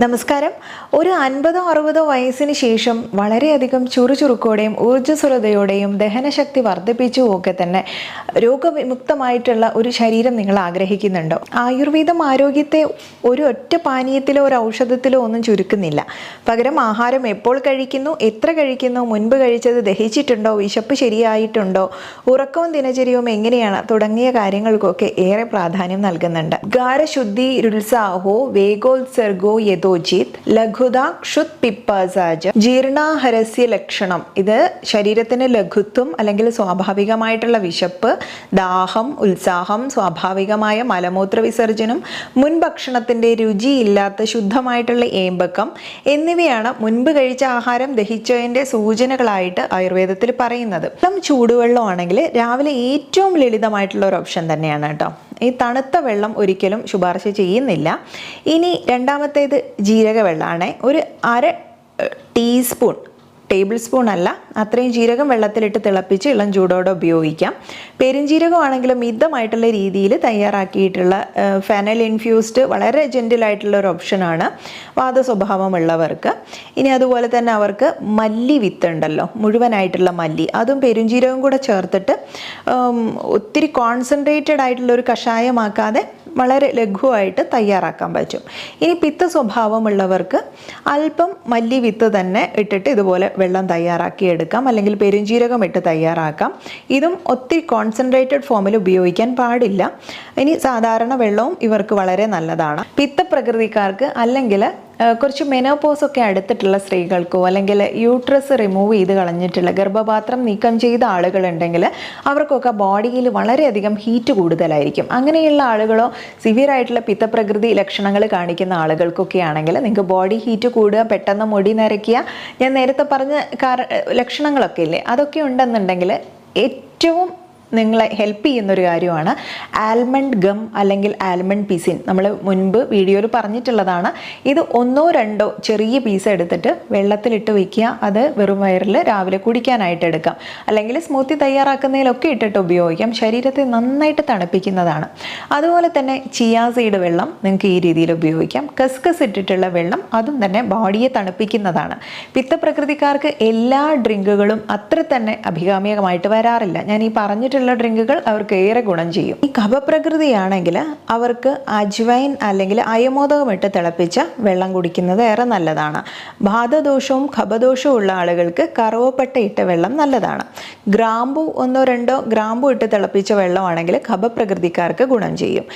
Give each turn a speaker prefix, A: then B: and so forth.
A: നമസ്കാരം. ഒരു 50-60 വയസ്സിന് ശേഷം വളരെയധികം ചുറുചുറുക്കോടെയും ഊർജ്ജസ്വലതയോടെയും ദഹനശക്തി വർദ്ധിപ്പിച്ചുമൊക്കെ തന്നെ രോഗവിമുക്തമായിട്ടുള്ള ഒരു ശരീരം നിങ്ങൾ ആഗ്രഹിക്കുന്നുണ്ടോ? ആയുർവേദം ആരോഗ്യത്തെ ഒരു ഒറ്റ പാനീയത്തിലോ ഒരു ഔഷധത്തിലോ ഒന്നും ചുരുക്കുന്നില്ല. പകരം ആഹാരം എപ്പോൾ കഴിക്കുന്നു, എത്ര കഴിക്കുന്നു, മുൻപ് കഴിച്ചത് ദഹിച്ചിട്ടുണ്ടോ, വിശപ്പ് ശരിയായിട്ടുണ്ടോ, ഉറക്കവും ദിനചര്യവും എങ്ങനെയാണ് തുടങ്ങിയ കാര്യങ്ങൾക്കൊക്കെ ഏറെ പ്രാധാന്യം നൽകുന്നുണ്ട്. ഗാരശുദ്ധി രുത്സാഹോ വേഗോത്സർഗോ യഥോ ലഘുത ക്ഷുത് പിപ്പാസാജ ജീർണാഹരസ്യ ലക്ഷണം. ഇത് ശരീരത്തിന് ലഘുത്വം അല്ലെങ്കിൽ സ്വാഭാവികമായിട്ടുള്ള വിശപ്പ്, ദാഹം, ഉത്സാഹം, സ്വാഭാവികമായ മലമൂത്ര വിസർജനം, മുൻ ഭക്ഷണത്തിന്റെ രുചിയില്ലാത്ത ശുദ്ധമായിട്ടുള്ള ഏമ്പക്കം എന്നിവയാണ് മുൻപ് കഴിച്ച ആഹാരം ദഹിച്ചതിന്റെ സൂചനകളായിട്ട് ആയുർവേദത്തിൽ പറയുന്നത്. ചൂടുവെള്ളമാണെങ്കിൽ രാവിലെ ഏറ്റവും ലളിതമായിട്ടുള്ള ഒരു ഓപ്ഷൻ തന്നെയാണ് കേട്ടോ. ഈ തണുത്ത വെള്ളം ഒരിക്കലും ശുപാർശ ചെയ്യുന്നില്ല. ഇനി രണ്ടാമത്തേത് ജീരകവെള്ളമാണ്. ഒരു 1/2 ടീസ്പൂൺ, ടേബിൾ സ്പൂൺ അല്ല, അത്രയും ജീരകം വെള്ളത്തിലിട്ട് തിളപ്പിച്ച് ഇളം ചൂടോടെ ഉപയോഗിക്കാം. പെരുംജീരകമാണെങ്കിലും മിതമായിട്ടുള്ള രീതിയിൽ തയ്യാറാക്കിയിട്ടുള്ള ഫെനൽ ഇൻഫ്യൂസ്ഡ് വളരെ ജെൻറ്റിലായിട്ടുള്ള ഒരു ഓപ്ഷനാണ് വാദസ്വഭാവമുള്ളവർക്ക്. ഇനി അതുപോലെ തന്നെ അവർക്ക് മല്ലി വിത്ത് ഉണ്ടല്ലോ, മുഴുവനായിട്ടുള്ള മല്ലി, അതും പെരുംജീരകം കൂടെ ചേർത്തിട്ട് ഒത്തിരി കോൺസെൻട്രേറ്റഡ് ആയിട്ടുള്ള ഒരു കഷായമാക്കാതെ വളരെ ലഘുവായിട്ട് തയ്യാറാക്കാൻ പറ്റും. ഇനി പിത്ത സ്വഭാവമുള്ളവർക്ക് അല്പം മല്ലി വിത്ത് തന്നെ ഇട്ടിട്ട് ഇതുപോലെ വെള്ളം തയ്യാറാക്കി എടുക്കാം, അല്ലെങ്കിൽ പെരുംജീരകം ഇട്ട് തയ്യാറാക്കാം. ഇതും ഒത്തിരി കോൺസെൻട്രേറ്റഡ് ഫോമിൽ ഉപയോഗിക്കാൻ പാടില്ല. ഇനി സാധാരണ വെള്ളവും ഇവർക്ക് വളരെ നല്ലതാണ്. പിത്തപ്രകൃതിക്കാർക്ക് അല്ലെങ്കിൽ കുറച്ച് മെനോപോസൊക്കെ അടുത്തിട്ടുള്ള സ്ത്രീകൾക്കോ അല്ലെങ്കിൽ യൂട്രസ് റിമൂവ് ചെയ്ത് കളഞ്ഞിട്ടുള്ള ഗർഭപാത്രം നീക്കം ചെയ്ത ആളുകളുണ്ടെങ്കിൽ അവർക്കൊക്കെ ബോഡിയിൽ വളരെയധികം ഹീറ്റ് കൂടുതലായിരിക്കും. അങ്ങനെയുള്ള ആളുകളോ സിവിയർ ആയിട്ടുള്ള പിത്തപ്രകൃതി ലക്ഷണങ്ങൾ കാണിക്കുന്ന ആളുകൾക്കൊക്കെ ആണെങ്കിൽ നിങ്ങൾക്ക് ബോഡി ഹീറ്റ് കൂടുക, പെട്ടെന്ന് മുടി നരയ്ക്കുക, ഞാൻ നേരത്തെ പറഞ്ഞ ലക്ഷണങ്ങളൊക്കെ ഇല്ലേ, അതൊക്കെ ഉണ്ടെന്നുണ്ടെങ്കിൽ ഏറ്റവും നിങ്ങളെ ഹെൽപ്പ് ചെയ്യുന്നൊരു കാര്യമാണ് ആൽമണ്ട് ഗം അല്ലെങ്കിൽ ആൽമണ്ട് പിസിൻ. നമ്മൾ മുൻപ് വീഡിയോയിൽ പറഞ്ഞിട്ടുള്ളതാണ്. ഇത് 1-2 ചെറിയ പീസ് എടുത്തിട്ട് വെള്ളത്തിലിട്ട് വയ്ക്കുക. അത് വെറും വയറിൽ രാവിലെ കുടിക്കാനായിട്ട് എടുക്കാം, അല്ലെങ്കിൽ സ്മൂത്തി തയ്യാറാക്കുന്നതിലൊക്കെ ഇട്ടിട്ട് ഉപയോഗിക്കാം. ശരീരത്തെ നന്നായിട്ട് തണുപ്പിക്കുന്നതാണ്. അതുപോലെ തന്നെ ചിയാ സീഡ് വെള്ളം നിങ്ങൾക്ക് ഈ രീതിയിൽ ഉപയോഗിക്കാം. കസ്കസ് ഇട്ടിട്ടുള്ള വെള്ളം, അതും തന്നെ ബോഡിയെ തണുപ്പിക്കുന്നതാണ്. പിത്തപ്രകൃതിക്കാർക്ക് എല്ലാ ഡ്രിങ്കുകളും അത്ര തന്നെ അഭികാമ്യമായിട്ട് വരാറില്ല. ഞാൻ ഈ പറഞ്ഞിട്ടുള്ള ഡ്രിങ്കുകൾ അവർക്ക് ഏറെ ഗുണം ചെയ്യും. ഈ കഫപ്രകൃതിയാണെങ്കിൽ അവർക്ക് അജ്വൈൻ അല്ലെങ്കിൽ അയമോദകം ഇട്ട് തിളപ്പിച്ച വെള്ളം കുടിക്കുന്നത് ഏറെ നല്ലതാണ്. ബാധദോഷവും കഫദോഷവും ഉള്ള ആളുകൾക്ക് കറുവപ്പട്ട ഇട്ട വെള്ളം നല്ലതാണ്. ഗ്രാമ്പു 1-2 ഗ്രാമ്പു ഇട്ട് തിളപ്പിച്ച വെള്ളമാണെങ്കിൽ കഫപ്രകൃതിക്കാർക്ക് ഗുണം ചെയ്യും.